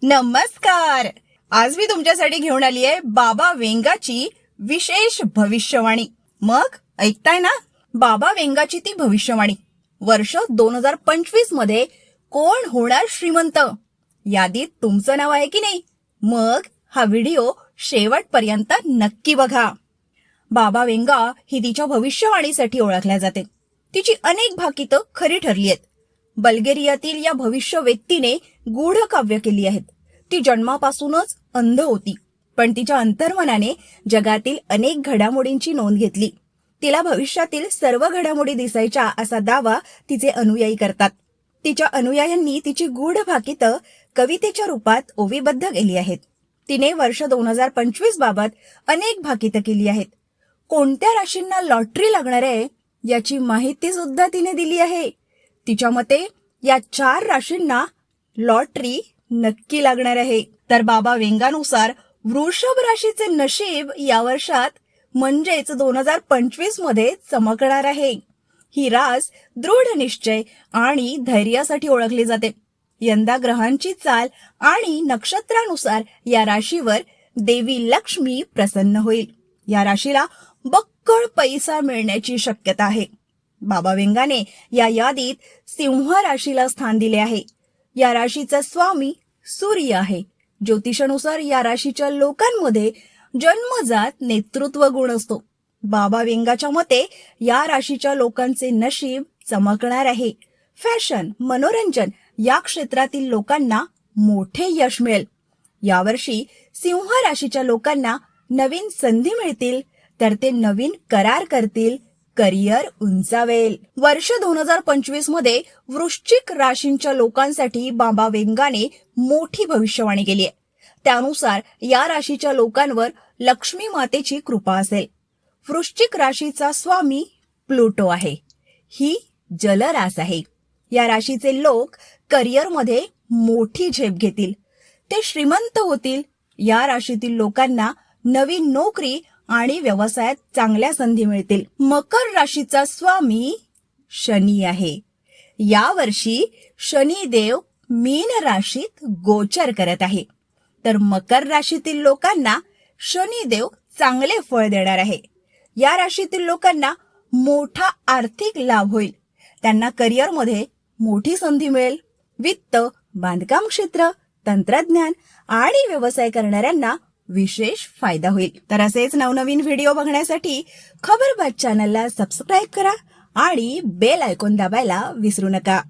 नमस्कार. आज मी तुमच्यासाठी घेऊन आली आहे बाबा वेंगाची विशेष भविष्यवाणी. मग ऐकताय ना? बाबा वेंगाची ती भविष्यवाणी. वर्ष 2025 मध्ये कोण होणार श्रीमंत? यादीत तुमचं नाव आहे की नाही? मग हा व्हिडिओ शेवटपर्यंत नक्की बघा. बाबा वेंगा ही तिच्या भविष्यवाणीसाठी ओळखल्या जाते. तिची अनेक भाकितं खरी ठरली आहेत. बल्गेरियातील या भविष्य व्यक्तीने गूढ काव्य केली आहेत. ती जन्मापासूनच अंध होती, पण तिच्या अंतर्मनाने जगातील अनेक घडामोडींची नोंद घेतली. तिला भविष्यातील सर्व घडामोडी दिसायच्या असा दावा तिचे अनुयायी करतात. तिच्या अनुयायांनी तिची गूढ भाकितं कवितेच्या रूपात ओवीबद्ध केली आहेत. तिने वर्ष 2025 बाबत अनेक भाकितं केली आहेत. कोणत्या राशींना लॉटरी लागणार आहे याची माहिती सुद्धा तिने दिली आहे. तिच्या मते या 4 राशींना लॉटरी नक्की लागणार आहे. तर बाबा वेंगानुसार वृषभ राशीचे नशीब या वर्षात म्हणजेच 2025 मध्ये चमकणार आहे. ही रास दृढ निश्चय आणि धैर्यासाठी ओळखली जाते. यंदा ग्रहांची चाल आणि नक्षत्रानुसार या राशीवर देवी लक्ष्मी प्रसन्न होईल. या राशीला बक्कळ पैसा मिळण्याची शक्यता आहे. बाबा वेंगाने या यादीत सिंह राशीला स्थान दिले आहे. या राशीचा स्वामी सूर्य आहे. ज्योतिषानुसार या राशीच्या लोकांमध्ये जन्मजात नेतृत्व गुण असतो. बाबा वेंगाच्या मते या राशीच्या लोकांचे नशीब चमकणार आहे. फॅशन, मनोरंजन या क्षेत्रातील लोकांना मोठे यश मिळेल. यावर्षी सिंह राशीच्या लोकांना नवीन संधी मिळतील, तर ते नवीन करार करतील. करिअर उंचावेल. वर्ष 2025 मध्ये वृश्चिक राशींच्या लोकांसाठी बाबा वेंगाने मोठी भविष्यवाणी केली आहे. त्यानुसार या राशीच्या लोकांवर लक्ष्मी मातेची कृपा असेल. वृश्चिक राशीचा स्वामी प्लुटो आहे. ही जलरास आहे. या राशीचे लोक करिअरमध्ये मोठी झेप घेतील. ते श्रीमंत होतील. या राशीतील लोकांना नवीन नोकरी आणि व्यवसायात चांगल्या संधी मिळतील. मकर राशीचा स्वामी शनी आहे. यावर्षी शनिदेव मीन राशीत गोचर करत आहे. तर मकर राशीतील लोकांना शनिदेव चांगले फळ देणार आहे. या राशीतील लोकांना मोठा आर्थिक लाभ होईल. त्यांना करिअरमध्ये मोठी संधी मिळेल. वित्त, बांधकाम क्षेत्र, तंत्रज्ञान आणि व्यवसाय करणाऱ्यांना विशेष फायदा होईल. तर असेच नवनवीन व्हिडिओ बघण्यासाठी खबरबात चॅनलला सबस्क्राईब करा आणि बेल आयकॉन दाबायला विसरू नका.